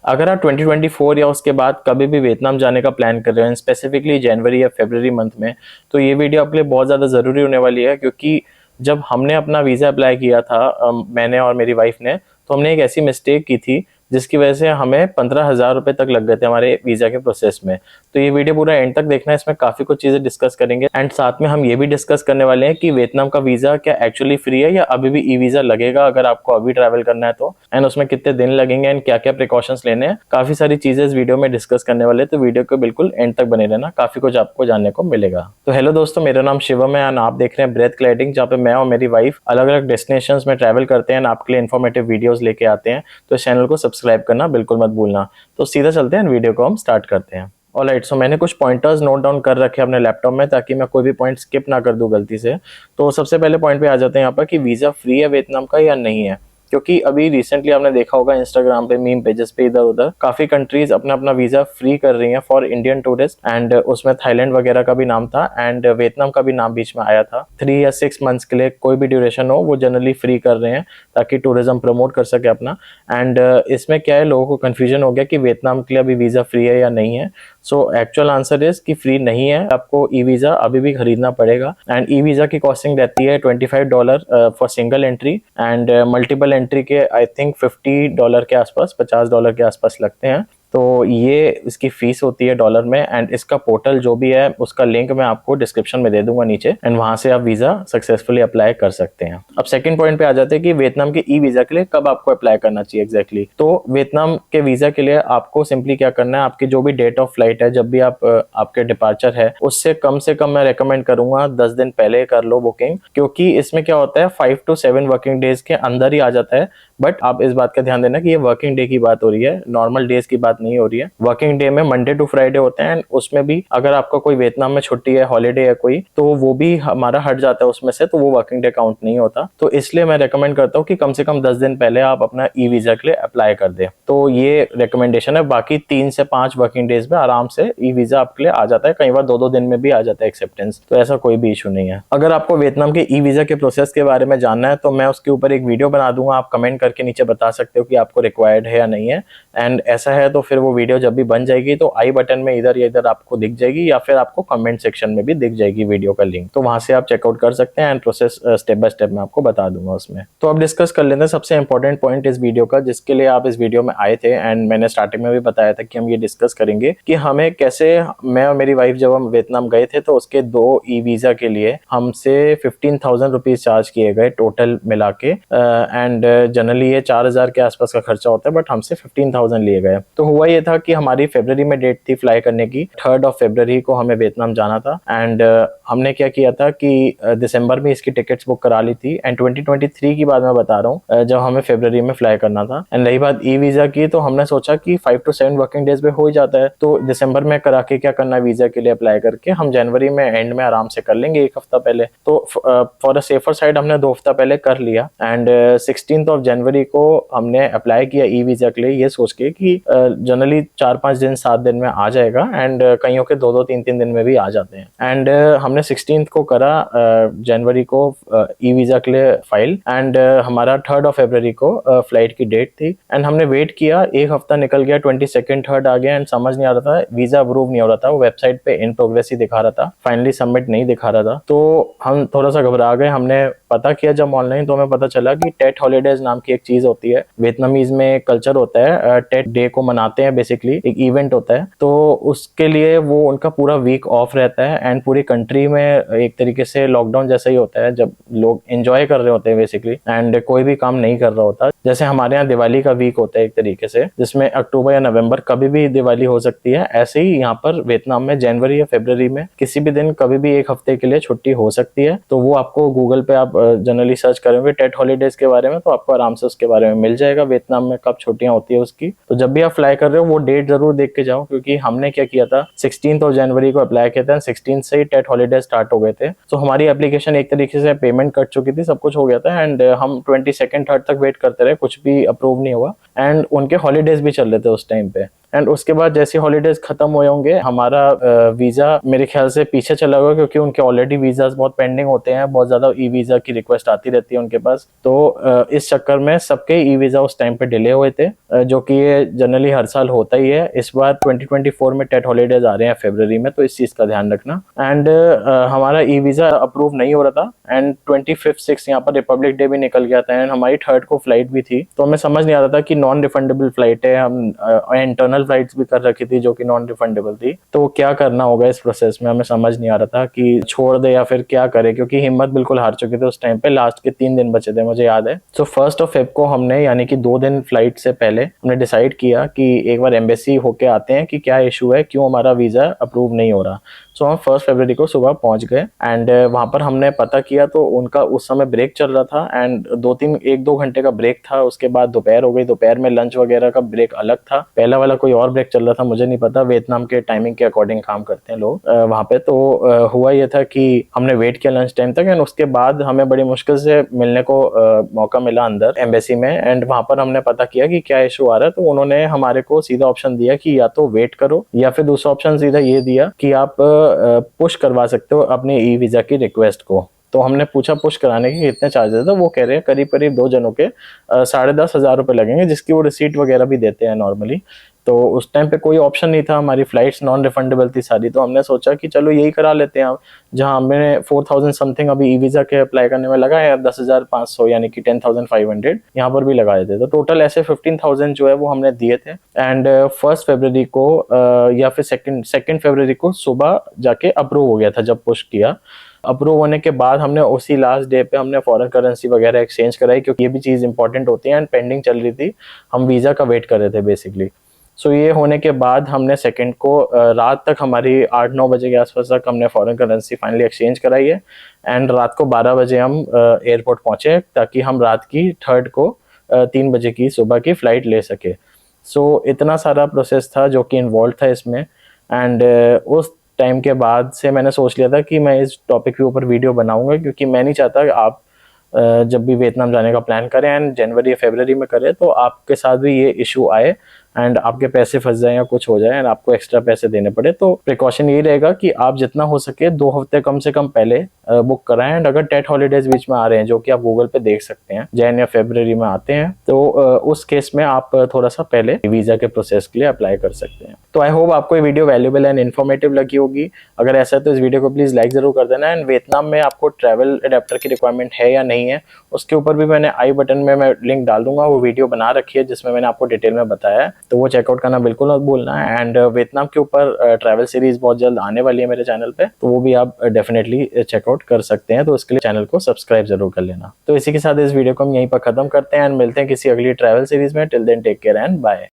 अगर आप 2024 या उसके बाद कभी भी वियतनाम जाने का प्लान कर रहे हैं, स्पेसिफिकली जनवरी या फरवरी मंथ में, तो ये वीडियो आपके लिए बहुत ज़्यादा ज़रूरी होने वाली है। क्योंकि जब हमने अपना वीज़ा अप्लाई किया था, मैंने और मेरी वाइफ ने, तो हमने एक ऐसी मिस्टेक की थी जिसकी वजह से हमें 15,000 रुपये तक लग गए थे हमारे वीज़ा के प्रोसेस में। तो ये वीडियो पूरा एंड तक देखना है, इसमें काफ़ी कुछ चीज़ें डिस्कस करेंगे एंड साथ में हम ये भी डिस्कस करने वाले हैं कि वियतनाम का वीज़ा क्या एक्चुअली फ्री है या अभी भी ई वीज़ा लगेगा अगर आपको अभी ट्रैवल करना है तो, एंड उसमें कितने दिन लगेंगे एंड क्या क्या प्रिकॉशंस लेने हैं। काफ़ी सारी चीज़ें इस वीडियो में डिस्कस करने वाले हैं, तो वीडियो को बिल्कुल एंड तक बने रहना, काफ़ी कुछ आपको जानने को मिलेगा। तो हेलो दोस्तों, मेरा नाम शिवम है एंड आप देख रहे हैं ब्रेथ क्लाइडिंग, जहाँ पे मैं और मेरी वाइफ अलग अलग डेस्टिनेशंस में ट्रैवल करते हैं, आपके लिए इन्फॉर्मेटिव वीडियोस लेके आते हैं। तो इस चैनल को सब्सक्राइब करना बिल्कुल मत भूलना। तो सीधा चलते हैं, वीडियो को हम स्टार्ट करते हैं। ऑलराइट, सो मैंने कुछ पॉइंटर्स नोट डाउन कर रखे हैं अपने लैपटॉप में, ताकि मैं कोई भी पॉइंट स्किप ना कर दूं गलती से। तो सबसे पहले पॉइंट पे आ जाते हैं यहाँ पर कि वीज़ा फ्री है वियतनाम का या नहीं है। क्योंकि अभी रिसेंटली आपने देखा होगा इंस्टाग्राम पे, मीम पेजेस पे, इधर उधर काफी कंट्रीज अपना अपना वीजा फ्री कर रही हैं फॉर इंडियन टूरिस्ट, एंड उसमें थाईलैंड वगैरह का भी नाम था एंड वियतनाम का भी नाम बीच में आया था। 3 या 6 मंथ्स के लिए कोई भी ड्यूरेशन हो, वो जनरली फ्री कर रहे हैं ताकि टूरिज्म प्रमोट कर सके अपना। एंड इसमें क्या है, लोगों को कंफ्यूजन हो गया कि वियतनाम के लिए अभी वीजा फ्री है या नहीं है। सो एक्चुअल आंसर इज कि फ्री नहीं है, आपको ई वीजा अभी भी खरीदना पड़ेगा। एंड ई वीजा की कॉस्टिंग रहती है $25 for single entry, and multiple entry के आई थिंक $50 के आसपास, $50 के आसपास लगते हैं। तो ये इसकी फीस होती है डॉलर में, एंड इसका पोर्टल जो भी है उसका लिंक मैं आपको डिस्क्रिप्शन में दे दूंगा नीचे, एंड वहां से आप वीजा सक्सेसफुली अप्लाई कर सकते हैं। अब सेकंड पॉइंट पे आ जाते हैं कि वियतनाम के ई वीजा के लिए कब आपको अप्लाई करना चाहिए एग्जैक्टली। तो वियतनाम के वीजा के लिए आपको सिंपली क्या करना है, आपकी जो भी डेट ऑफ फ्लाइट है, जब भी आपके डिपार्चर है, उससे कम मैं रेकमेंड करूंगा 10 दिन पहले कर लो बुकिंग। क्योंकि इसमें क्या होता है, 5 to 7 वर्किंग डेज के अंदर ही आ जाता है। बट आप इस बात का ध्यान देना कि ये वर्किंग डे की बात हो रही है, नॉर्मल डेज की बात नहीं हो रही है। वर्किंग डे में मंडे टू फ्राइडे होते हैं, उसमें भी अगर आपका कोई वियतनाम में छुट्टी है, हॉलीडे है कोई, तो वो भी हमारा हट जाता है उसमें से, तो वो वर्किंग डे काउंट नहीं होता। तो इसलिए मैं रेकमेंड करता हूँ कि कम से कम 10 दिन पहले आप अपना ई वीजा के लिए अप्लाई कर दे। तो ये रिकमेंडेशन है। बाकी 3 से 5 वर्किंग डेज में आराम से ई वीजा आपके लिए आ जाता है, कई बार 2-2 दिन में भी आ जाता है एक्सेप्टेंस। तो ऐसा कोई भी इशू नहीं है। अगर आपको वियतनाम के ई वीजा के प्रोसेस के बारे में जानना है तो मैं उसके ऊपर एक वीडियो बना दूंगा, आप कमेंट करके नीचे बता सकते हो कि आपको रिक्वायर्ड है या नहीं है। एंड ऐसा है तो फिर वो वीडियो जब भी बन जाएगी तो आई बटन में इधर या इधर आपको दिख जाएगी, या फिर आपको कमेंट सेक्शन में भी दिख जाएगी वीडियो का लिंक, तो वहां से आप चेकआउट कर सकते हैं। And process step by step मैं आपको बता दूंगा उसमें। तो अब डिस्कस कर लेते हैं सबसे इंपॉर्टेंट पॉइंट इस वीडियो का, जिसके लिए आप इस वीडियो में आए थे। एंड मैंने स्टार्टिंग में भी बताया था कि हम ये डिस्कस करेंगे कि हमें कैसे, मैं और मेरी वाइफ जब हम वियतनाम गए थे तो उसके 2 ई वीजा के लिए हमसे 15,000 रुपीज चार्ज किए गए टोटल मिला के। एंड जनरली ये 4,000 के आसपास का खर्चा होता है, बट हमसे 15,000 लिए गए। तो हुआ ये था कि हमारी फरवरी में डेट थी फ्लाई करने की, 3 फरवरी को हमें वियतनाम जाना था। एंड हमने क्या किया था कि दिसंबर में इसकी टिकट्स बुक करा ली थी। एंड 2023 की बात मैं बता रहा हूँ, जब हमें फरवरी में फ्लाई करना था। एंड रही बात ई वीजा की, तो हमने सोचा कि 5 to 7 वर्किंग डेज में हो ही जाता है, तो दिसंबर में करा के क्या करना, वीजा के लिए अप्लाई करके हम जनवरी में एंड में आराम से कर लेंगे, 1 हफ्ता पहले। तो फॉर अ सेफर साइड हमने 2 हफ्ता पहले कर लिया। एंड 16 जनवरी को हमने अप्लाई किया ई वीजा के लिए, ये सोच के कि जनरली 4-5 दिन 7 दिन में आ जाएगा, एंड कईयों के 2-2 3-3 दिन में भी आ जाते हैं। एंड हमने 16 को करा जनवरी को ई वीजा के लिए फाइल। एंड हमारा 3 फरवरी को फ्लाइट की डेट थी। एंड हमने वेट किया, 1 हफ्ता निकल गया, 22nd 3rd आ गया, एंड समझ नहीं आ रहा था, वीजा अप्रूव नहीं हो रहा था, वो वेबसाइट पे इन प्रोग्रेस ही दिखा रहा था, फाइनली सबमिट नहीं दिखा रहा था। तो हम थोड़ा सा घबरा गए। हमने पता किया जब ऑनलाइन, तो हमें पता चला कि टेट हॉलीडेज नाम की एक चीज होती है, वियतनामीज में कल्चर होता है, टेट डे को मनाते हैं, बेसिकली एक इवेंट होता है। तो उसके लिए वो उनका पूरा वीक ऑफ रहता है, एंड पूरी कंट्री में एक तरीके से लॉकडाउन जैसा ही होता है, जब लोग एंजॉय कर रहे होते हैं बेसिकली, एंड कोई भी काम नहीं कर रहा होता। जैसे हमारे यहाँ दिवाली का वीक होता है एक तरीके से, जिसमें अक्टूबर या नवंबर कभी भी दिवाली हो सकती है, ऐसे ही यहाँ पर वियतनाम में जनवरी या फरवरी में किसी भी दिन कभी भी 1 हफ्ते के लिए छुट्टी हो सकती है। तो वो आपको गूगल पे आप जनरली सर्च करेंगे टेट हॉलीडेज के बारे में, तो आपको आराम से उसके बारे में मिल जाएगा, वियतनाम में कब छुट्टियां होती है उसकी। तो जब भी आप फ्लाई कर रहे हो वो डेट जरूर देख के जाओ, क्योंकि हमने क्या किया था, 16 जनवरी को अप्लाई किया था, 16 से ही टेट हॉलीडेज स्टार्ट हो गए थे। तो हमारी एप्लीकेशन एक तरीके से पेमेंट कट चुकी थी, सब कुछ हो गया था। एंड हम 22nd 3rd तक वेट करते रहे, कुछ भी अप्रूव नहीं हुआ। एंड उनके हॉलीडेज भी चल रहे थे उस टाइम पे। एंड उसके बाद जैसे हॉलीडेज खत्म हुए होंगे हमारा वीजा मेरे ख्याल से पीछे चला होगा, क्योंकि उनके ऑलरेडी वीजाज बहुत पेंडिंग होते हैं, बहुत ज्यादा ई वीजा की रिक्वेस्ट आती रहती है उनके पास। तो इस चक्कर में सबके ई वीजा उस टाइम पे डिले हुए थे, जो कि ये जनरली हर साल होता ही है। इस बार 2024 में टेट हॉलीडेज आ रहे हैं फरवरी में, तो इस चीज का ध्यान रखना। एंड हमारा ई वीजा अप्रूव नहीं हो रहा था एंड 25 6 यहाँ पर रिपब्लिक डे भी निकल गया था एंड हमारी 3rd को फ्लाइट भी थी। तो हमें समझ नहीं आ रहा था कि नॉन रिफंडेबल फ्लाइट है, हम इंटरनल फ्लाइट्स भी कर रखी थी जो कि नॉन रिफंडेबल थी। तो क्या करना होगा इस प्रोसेस में हमें समझ नहीं आ रहा था कि छोड़ दे या फिर क्या करे, क्योंकि हिम्मत बिल्कुल हार चुके थे उस टाइम पे। लास्ट के 3 दिन बचे थे मुझे याद है। सो 1 Feb को हमने, यानी कि 2 दिन फ्लाइट से पहले हमने डिसाइड किया कि एक बार एम्बेसी होके आते हैं कि क्या इशू है, क्यों हमारा वीजा अप्रूव नहीं हो रहा। सो हम 1 फरवरी को सुबह पहुंच गए एंड वहां पर हमने पता किया तो उनका उस समय ब्रेक चल रहा था एंड 1-2 घंटे का ब्रेक था। उसके बाद दोपहर हो गई, दोपहर में लंच वगैरह का ब्रेक अलग था। पहला वाला कोई और ब्रेक चल रहा था, मुझे नहीं पता, वियतनाम के टाइमिंग के अकॉर्डिंग काम करते हैं लोग वहां पे। तो हुआ ये था कि हमने वेट किया लंच टाइम तक एंड उसके बाद हमें बड़ी मुश्किल से मिलने को मौका मिला अंदर एम्बेसी में। एंड वहां पर हमने पता किया कि क्या इशू आ रहा है। तो उन्होंने हमारे को सीधा ऑप्शन दिया कि या तो वेट करो, या फिर दूसरा ऑप्शन सीधा ये दिया कि आप पुश करवा सकते हो अपने ई वीजा की रिक्वेस्ट को। तो हमने पूछा पुश कराने के कितने चार्जेस है, वो कह रहे हैं करीब करीब 2 जनों के 10,500 रुपए लगेंगे, जिसकी वो रिसीट वगैरह भी देते हैं नॉर्मली। तो उस टाइम पे कोई ऑप्शन नहीं था, हमारी फ्लाइट्स नॉन रिफंडेबल थी सारी। तो हमने सोचा कि चलो यही करा लेते हैं अब, जहां हमें 4,000 समथिंग अभी ई वीजा के अप्लाई करने में लगा है, 10,500 यानी कि 10,500 यहाँ पर भी लगाए थे। तो टोटल ऐसे 15,000 जो है वो हमने दिए थे। एंड 1 फरवरी को या फिर सेकेंड फरवरी को सुबह जाके अप्रूव हो गया था जब पुश किया। अप्रूव होने के बाद हमने उसी लास्ट डे पे हमने फॉरेन करेंसी वगैरह एक्सचेंज कराई, क्योंकि ये भी चीज़ इंपॉर्टेंट होती है एंड पेंडिंग चल रही थी, हम वीज़ा का वेट कर रहे थे बेसिकली। सो ये होने के बाद हमने सेकंड को रात तक, हमारी 8-9 बजे के आसपास तक हमने फॉरेन करेंसी फाइनली एक्सचेंज कराई है एंड रात को 12 बजे हम एयरपोर्ट पहुंचे, ताकि हम रात की 3rd को 3 बजे की सुबह की फ़्लाइट ले सके। सो इतना सारा प्रोसेस था जो कि इन्वॉल्व था इसमें। एंड उस टाइम के बाद से मैंने सोच लिया था कि मैं इस टॉपिक के ऊपर वीडियो बनाऊंगा, क्योंकि मैं नहीं चाहता कि आप जब भी वियतनाम जाने का प्लान करें एंड जनवरी या फरवरी में करें तो आपके साथ भी ये इशू आए एंड आपके पैसे फंस जाए या कुछ हो जाए एंड आपको एक्स्ट्रा पैसे देने पड़े। तो प्रिकॉशन ये रहेगा कि आप जितना हो सके 2 हफ्ते कम से कम पहले बुक कराएं। एंड अगर टेट हॉलीडेज बीच में आ रहे हैं, जो कि आप गूगल पे देख सकते हैं, जैन या फरवरी में आते हैं, तो उस केस में आप थोड़ा सा पहले वीजा के प्रोसेस के लिए अप्लाई कर सकते हैं। तो आई होप आपको ये वीडियो वैल्यूएबल एंड इन्फॉर्मेटिव लगी होगी। अगर ऐसा है तो इस वीडियो को प्लीज लाइक जरूर कर देना। एंड वियतनाम में आपको ट्रैवल अडेप्टर की रिक्वायरमेंट है या नहीं है, उसके ऊपर भी मैंने आई बटन में मैं लिंक डाल दूंगा, वो वीडियो बना रखी है जिसमें मैंने आपको डिटेल में बताया है, तो वो चेकआउट करना बिल्कुल मत भूलना है। एंड वियतनाम के ऊपर ट्रैवल सीरीज बहुत जल्द आने वाली है मेरे चैनल पे, तो वो भी आप डेफिनेटली चेकआउट कर सकते हैं। तो उसके लिए चैनल को सब्सक्राइब जरूर कर लेना। तो इसी के साथ इस वीडियो को हम यहीं पर खत्म करते हैं एंड मिलते हैं किसी अगली ट्रैवल सीरीज में। Till then take care and bye.